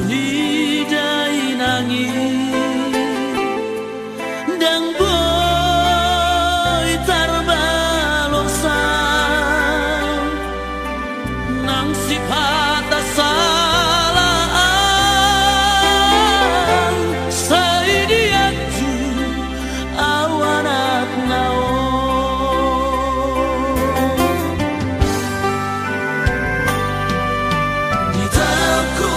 hidai nangis dan boy tarbalosan nang sifat salaan saidiatu awanak naon di tako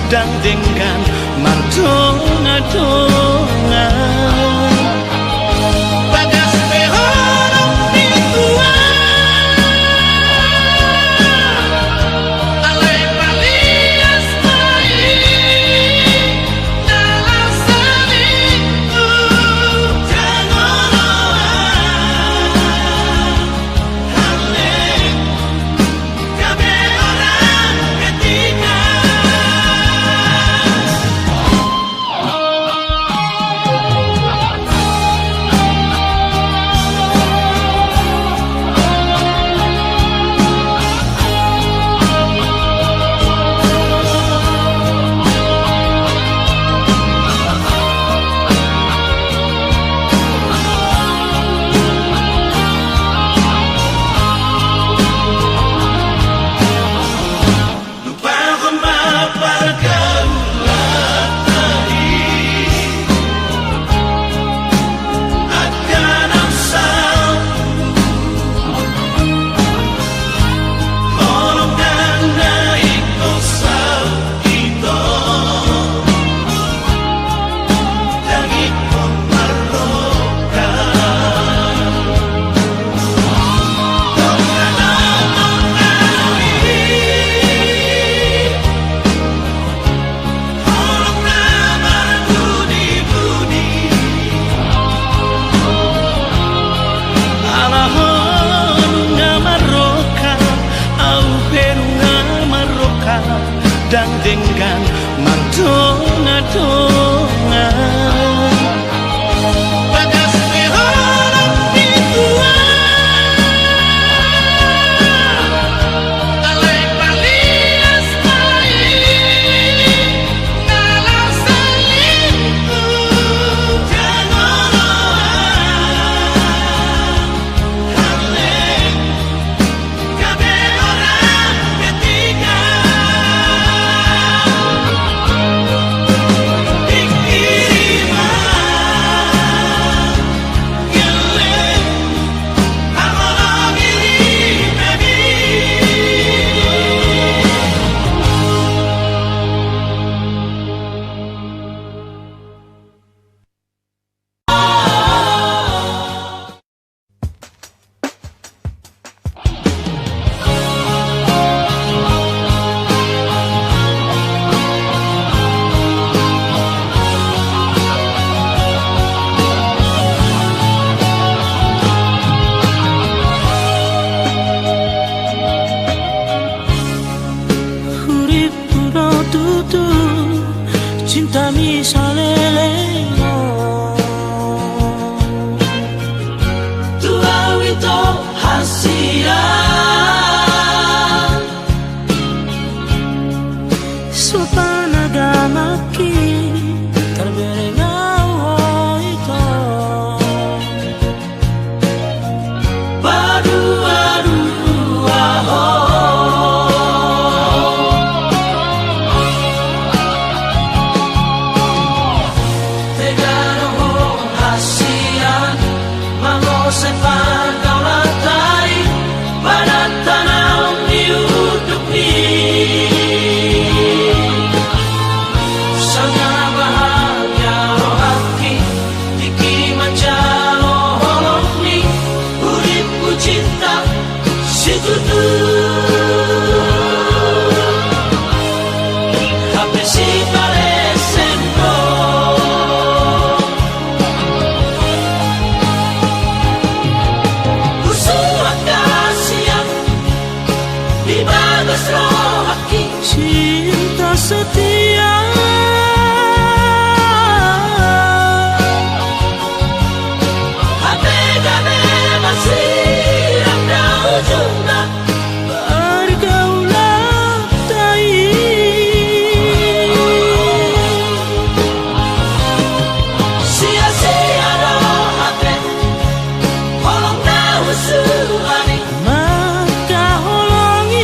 dan dengan mardonga-donga. Bagas behorong ditua alai palias mai dalam selingku jangan hale kabe orang ketiga. Dan dengan mardonga-donga. Bagas behorong ditua alai palias mai dalam selingku jangan hale kabe orang ketiga. Cinta misaleleno tua wito hasian sopan agamaki terberengau itu badu-adu sepan kau lantai pada tanah hidup ini sangat bahagia roh hati diki manjalo holong ni uripku cinta situtu tapi si paresendo cinta setia hati kami masih ada ujungnya bergaulah tai sia-sia roh hati holong tahu suami maka holongi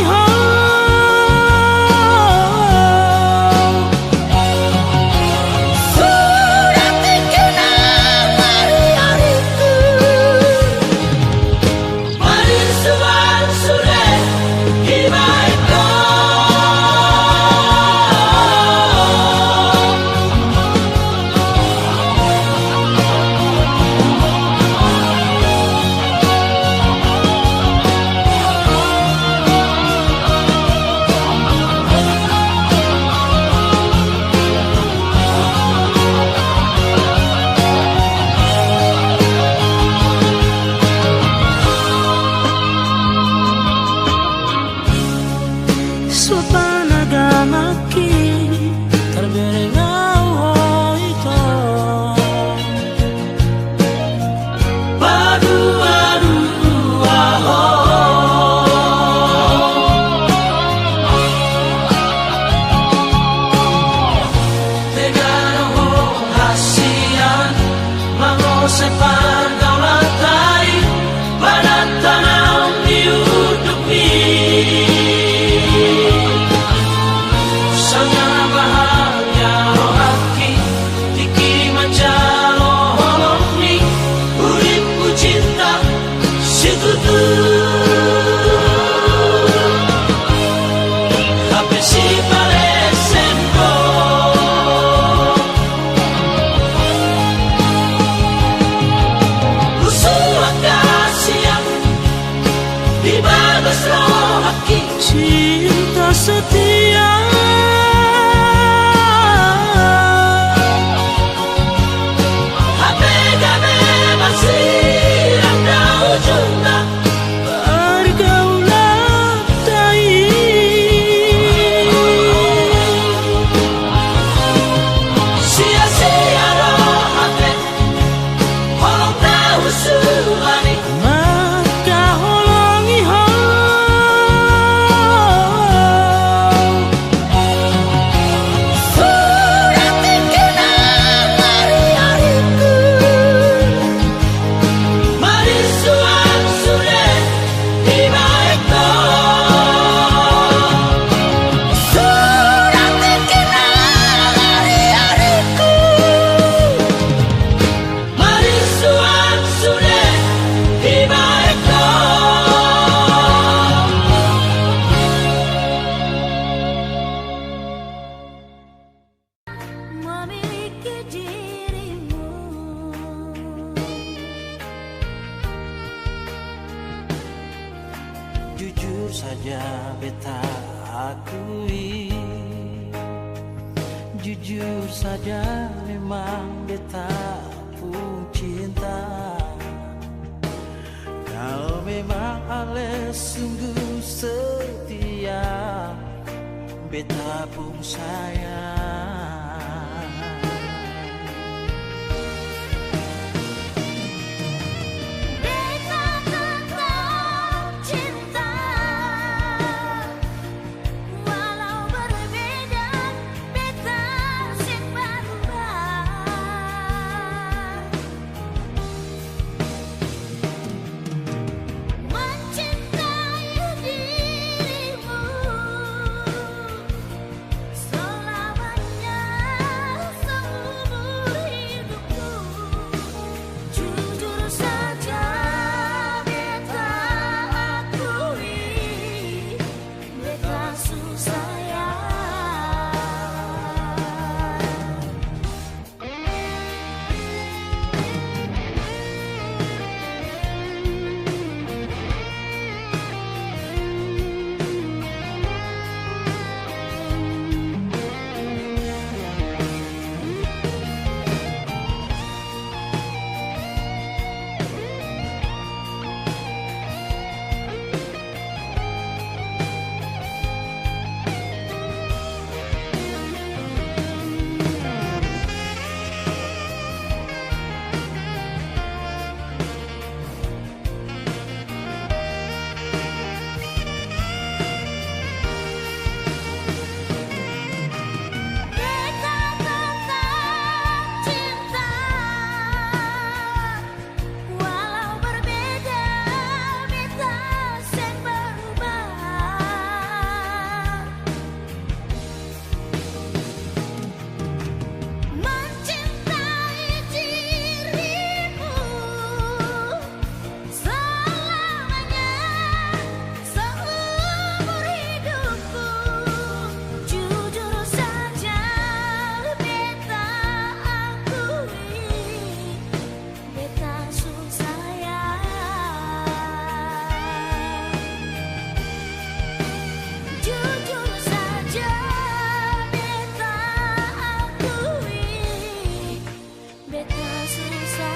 usulani maka holongi surati kenang hari-hariku mari suan sudah tiba eko surati kenang hari-hariku mari suan sudah tiba eko memiliki dirimu jujur saja beta akui jujur saja memang beta pun cinta kalau memang ale sungguh setia beta pun sayang beta tetap cinta walau berbeda beta sing berubah mencintai dirimu selamanya seumur hidupku jujur saja beta akui beta susah beta tetap cinta walau berbeda beta sing berubah mencintai dirimu selamanya seumur hidupku jujur saja beta akui beta susah jujur saja beta akui beta susah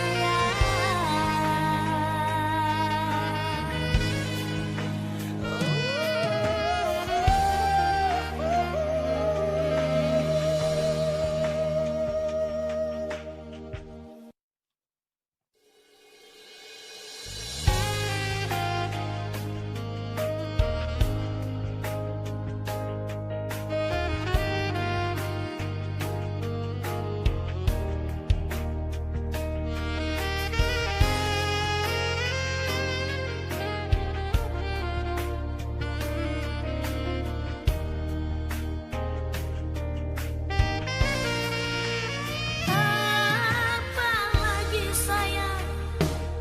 apalagi sayang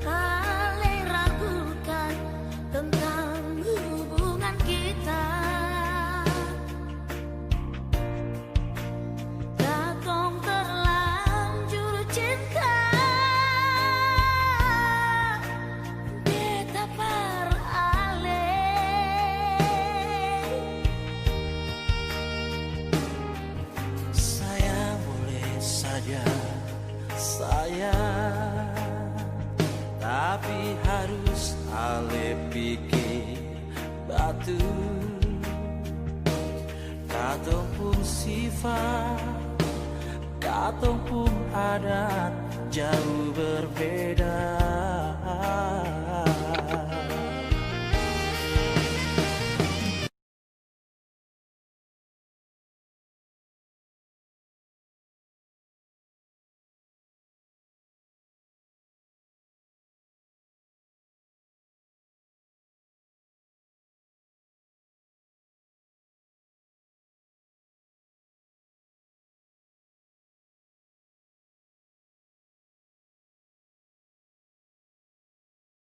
kale ragukan tentang hubungan kita katong terlanjur cinta beta parale Saya boleh saja sayang, tapi harus ale pikir batu. Katong pun sifat, katong pun adat jauh berbeda. sifat